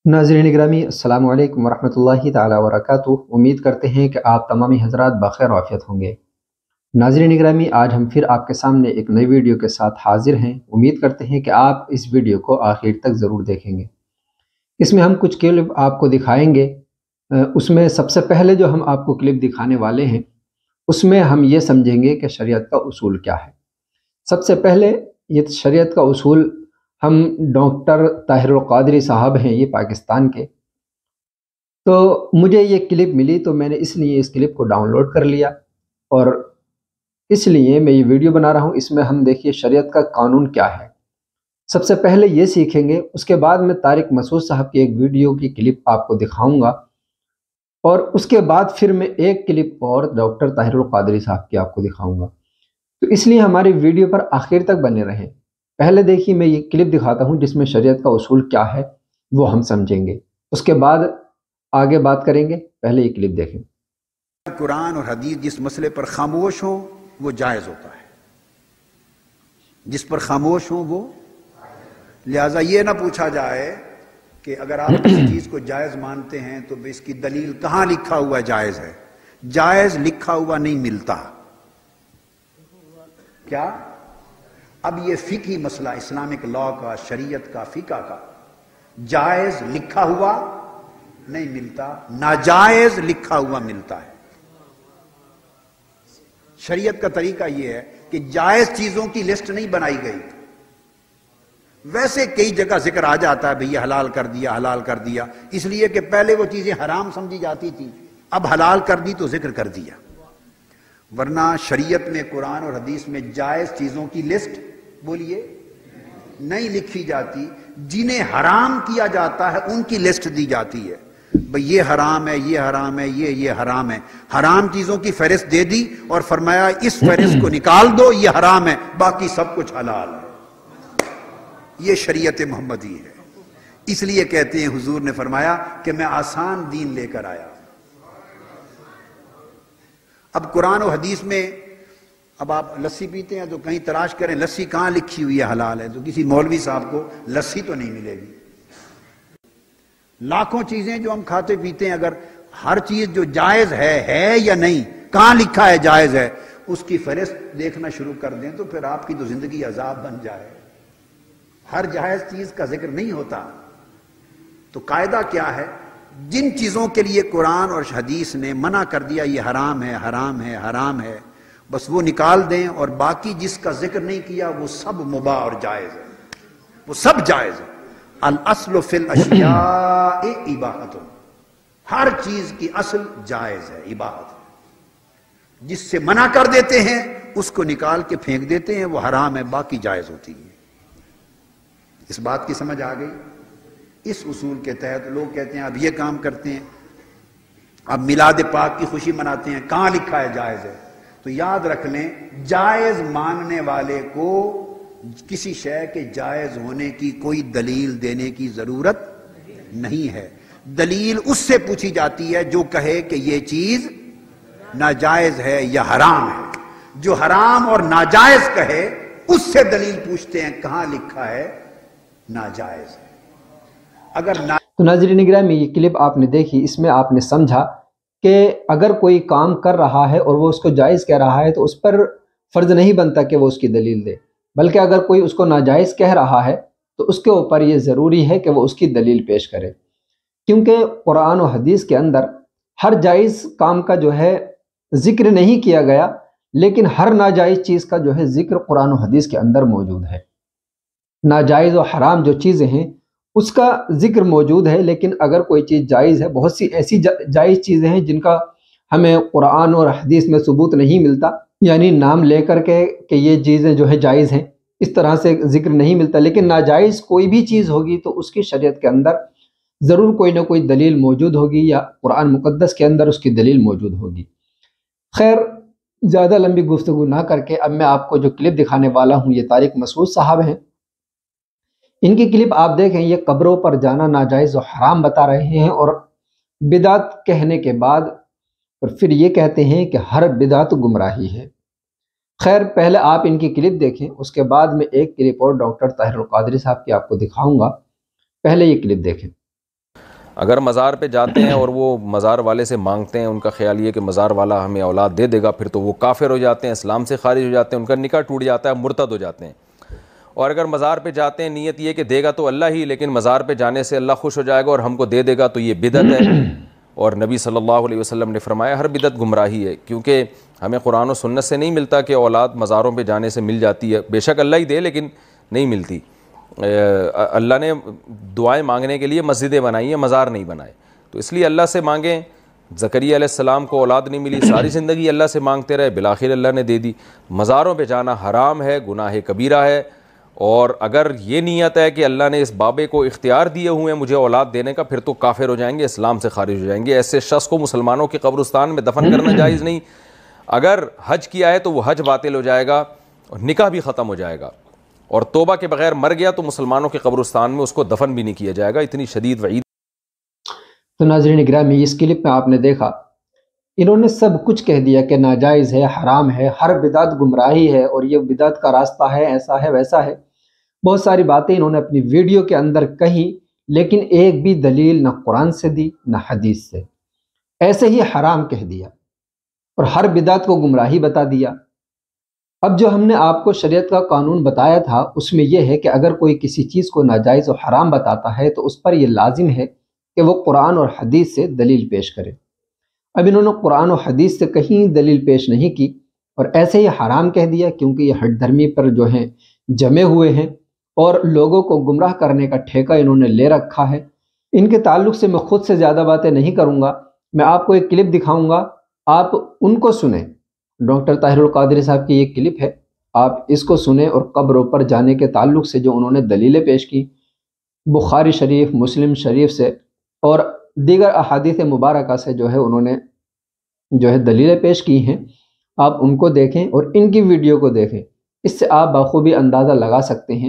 नाज़रीन ग्रामी अस्सलाम वालेकुम वरहमतुल्लाहि ताला वबरकातुहू। उम्मीद करते हैं कि आप तमामी हज़रात बख़ैर आफ़ियत होंगे। नाज़रीन ग्रामी, आज हम फिर आपके सामने एक नई वीडियो के साथ हाज़िर हैं। उम्मीद करते हैं कि आप इस वीडियो को आखिर तक ज़रूर देखेंगे। इसमें हम कुछ क्लिप आपको दिखाएंगे। उसमें सबसे पहले जो हम आपको क्लिप दिखाने वाले हैं, उसमें हम ये समझेंगे कि शरीयत का उसूल क्या है। सबसे पहले ये शरीयत का उसूल हम डॉक्टर ताहिरुल क़ादरी साहब हैं, ये पाकिस्तान के। तो मुझे ये क्लिप मिली तो मैंने इसलिए इस क्लिप को डाउनलोड कर लिया और इसलिए मैं ये वीडियो बना रहा हूँ। इसमें हम देखिए शरीयत का कानून क्या है, सबसे पहले ये सीखेंगे। उसके बाद मैं तारिक मसूद साहब की एक वीडियो की क्लिप आपको दिखाऊंगा और उसके बाद फिर मैं एक क्लिप और डॉक्टर ताहिरुल क़ादरी साहब की आपको दिखाऊंगा। तो इसलिए हमारी वीडियो पर आखिर तक बने रहें। पहले देखिए मैं ये क्लिप दिखाता हूँ जिसमें शरीयत का उसूल क्या है वो हम समझेंगे, उसके बाद आगे बात करेंगे। पहले ये क्लिप देखें। कुरान और हदीस जिस मसले पर खामोश हो वो जायज़ होता है, जिस पर खामोश हो वो। लिहाजा ये ना पूछा जाए कि अगर आप किसी चीज को जायज़ मानते हैं तो इसकी दलील कहाँ लिखा हुआ जायज़ है। जायज़ लिखा हुआ नहीं मिलता। क्या अब ये फिकी मसला इस्लामिक लॉ का, शरीयत का, फिका का, जायज़ लिखा हुआ नहीं मिलता, नाजायज़ लिखा हुआ मिलता है। शरीयत का तरीका यह है कि जायज़ चीजों की लिस्ट नहीं बनाई गई। वैसे कई जगह जिक्र आ जाता है भैया हलाल कर दिया, हलाल कर दिया, इसलिए कि पहले वो चीजें हराम समझी जाती थी, अब हलाल कर दी तो जिक्र कर दिया। वरना शरीयत में, कुरान और हदीस में जायज चीजों की लिस्ट बोलिए नहीं लिखी जाती। जिन्हें हराम किया जाता है उनकी लिस्ट दी जाती है। भाई ये हराम है, ये हराम है, ये हराम है। हराम चीजों की फहरिस्त दे दी और फरमाया इस फहरिस्त को निकाल दो, ये हराम है, बाकी सब कुछ हलाल है। ये शरीयत मोहम्मदी है। इसलिए कहते हैं हुजूर ने फरमाया कि मैं आसान दीन लेकर आया। अब कुरान और हदीस में अब आप लस्सी पीते हैं तो कहीं तलाश करें लस्सी कहां लिखी हुई है हलाल है, तो किसी मौलवी साहब को लस्सी तो नहीं मिलेगी। लाखों चीजें जो हम खाते पीते हैं, अगर हर चीज जो जायज है या नहीं, कहां लिखा है जायज है, उसकी फहरिस्त देखना शुरू कर दें तो फिर आपकी तो जिंदगी अजाब बन जाए। हर जायज चीज का जिक्र नहीं होता। तो कायदा क्या है, जिन चीजों के लिए कुरान और हदीस ने मना कर दिया ये हराम है, हराम है, हराम है, बस वो निकाल दें, और बाकी जिसका जिक्र नहीं किया वो सब मुबाह और जायज है, वो सब जायज है। अल अस्लु फिल अशियाए इबाहतुन, हर चीज की असल जायज है, इबाहत है। जिससे मना कर देते हैं उसको निकाल के फेंक देते हैं, वो हराम है, बाकी जायज होती है। इस बात की समझ आ गई। इस उसूल के तहत लोग कहते हैं अब ये काम करते हैं, अब मिलाद पाक की खुशी मनाते हैं, कहां लिखा है जायज है। तो याद रख लें, जायज मानने वाले को किसी शय के जायज होने की कोई दलील देने की जरूरत नहीं है। दलील उससे पूछी जाती है जो कहे कि ये चीज नाजायज है या हराम है। जो हराम और नाजायज कहे उससे दलील पूछते हैं कहां लिखा है नाजायज है। अगर तो नाज़रीन ग्रामी, ये क्लिप आपने देखी, इसमें आपने समझा कि अगर कोई काम कर रहा है और वो उसको जायज़ कह रहा है तो उस पर फ़र्ज़ नहीं बनता कि वो उसकी दलील दे, बल्कि अगर कोई उसको नाजायज़ कह रहा है तो उसके ऊपर ये ज़रूरी है कि वो उसकी दलील पेश करे। क्योंकि कुरान और हदीस के अंदर हर जायज़ काम का जो है ज़िक्र नहीं किया गया, लेकिन हर नाजायज़ चीज़ का जो है ज़िक्र कुरान और हदीस के अंदर मौजूद है। नाजायज़ और हराम जो चीज़ें हैं उसका जिक्र मौजूद है, लेकिन अगर कोई चीज़ जायज़ है, बहुत सी ऐसी जायज़ चीज़ें हैं जिनका हमें कुरान और हदीस में सबूत नहीं मिलता, यानी नाम लेकर के कि ये चीज़ें जो है जायज़ हैं, इस तरह से जिक्र नहीं मिलता। लेकिन नाजायज़ कोई भी चीज़ होगी तो उसकी शरीयत के अंदर ज़रूर कोई ना कोई दलील मौजूद होगी, या कुरान मुक़द्दस के अंदर उसकी दलील मौजूद होगी। खैर, ज़्यादा लंबी गुफ्तगू ना करके अब मैं आपको जो क्लिप दिखाने वाला हूँ, ये तारिक मसूद साहब हैं। इनकी क्लिप आप देखें, ये कब्रों पर जाना नाजायज़ और हराम बता रहे हैं, और बिदात कहने के बाद और फिर ये कहते हैं कि हर बिदात गुमराही है। खैर, पहले आप इनकी क्लिप देखें, उसके बाद में एक क्लिप और डॉक्टर ताहिरुल क़ादरी साहब की आपको दिखाऊंगा। पहले ये क्लिप देखें। اگر مزار پہ جاتے ہیں اور وہ مزار والے سے مانگتے ہیں، ان کا خیال یہ کہ مزار والا ہمیں اولاد دے دے گا، پھر تو وہ کافر ہو جاتے ہیں، اسلام سے خارج ہو جاتے ہیں، ان کا نکاح ٹوٹ جاتا ہے، مرتد ہو جاتے ہیں۔ اور اگر مزار پہ جاتے ہیں نیت یہ کہ دے گا تو اللہ ہی، لیکن مزار پہ جانے سے اللہ خوش ہو جائے گا اور ہم کو دے دے گا، تو یہ بدعت ہے۔ اور نبی صلی اللہ علیہ وسلم نے فرمایا ہر بدعت گمراہی ہے، کیونکہ ہمیں قرآن و سنت سے نہیں ملتا کہ اولاد مزاروں پہ جانے سے مل جاتی ہے، بے شک اللہ ہی دے لیکن نہیں ملتی۔ اللہ نے دعائیں مانگنے کے لیے مسجدیں بنائی ہیں، مزار نہیں بنائے، تو اس لیے اللہ سے مانگیں۔ زکریا علیہ السلام کو اولاد نہیں ملی، ساری زندگی اللہ سے مانگتے رہے، بالآخر اللہ نے دے دی۔ مزاروں پہ جانا حرام ہے، گناہ کبیرہ ہے، اور اگر یہ نیت ہے کہ اللہ نے اس بابے کو اختیار دیے ہوئے ہیں مجھے اولاد دینے کا، پھر تو کافر ہو جائیں گے، اسلام سے خارج ہو جائیں گے۔ ایسے شخص کو مسلمانوں کے قبرستان میں دفن کرنا جائز نہیں۔ اگر حج کیا ہے تو وہ حج باطل ہو جائے گا اور نکاح بھی ختم ہو جائے گا، اور توبہ کے بغیر مر گیا تو مسلمانوں کے قبرستان میں اس کو دفن بھی نہیں کیا جائے گا، اتنی شدید وعید۔ تو ناظرین گرامی، اس کلپ میں آپ نے دیکھا انہوں نے سب کچھ کہہ دیا کہ ناجائز ہے، حرام ہے، ہر بدعت گمراہی ہے، اور یہ بدعت کا راستہ ہے، ایسا ہے ویسا ہے۔ بہت ساری باتیں انہوں نے اپنی ویڈیو کے اندر کہیں، لیکن ایک بھی دلیل نہ قرآن سے دی نہ حدیث سے، ایسے ہی حرام کہہ دیا اور ہر بدعت کو گمراہی بتا دیا۔ اب جو ہم نے آپ کو شریعت کا قانون بتایا تھا اس میں یہ ہے کہ اگر کوئی کسی چیز کو ناجائز و حرام بتاتا ہے تو اس پر یہ لازم ہے کہ وہ قرآن اور حدیث سے دلیل پیش کرے۔ اب انہوں نے قرآن و حدیث سے کہیں دلیل پیش نہیں کی اور ایسے ہی حرام کہہ دیا، کیونکہ یہ ہٹ دھرمی پر جو ہیں جمے ہوئے ہیں اور لوگوں کو گمراہ کرنے کا ٹھیکہ انہوں نے لے رکھا ہے۔ ان کے تعلق سے میں خود سے زیادہ باتیں نہیں کروں گا، میں آپ کو ایک کلپ دکھاؤں گا، آپ ان کو سنیں۔ ڈاکٹر طاہر القادری صاحب کی یہ کلپ ہے، آپ اس کو سنیں، اور قبروں پر جانے کے تعلق سے جو انہوں نے دلیلیں پیش کی بخاری شریف، مسلم شریف سے اور دیگر احادیث مبارکہ سے جو ہے انہوں نے جو ہے دلیلیں پیش کی ہیں، آپ ان کو دیکھیں اور ان کی ویڈیو کو دیکھیں، اس سے آپ بخوبی اندازہ لگا سکتے ہیں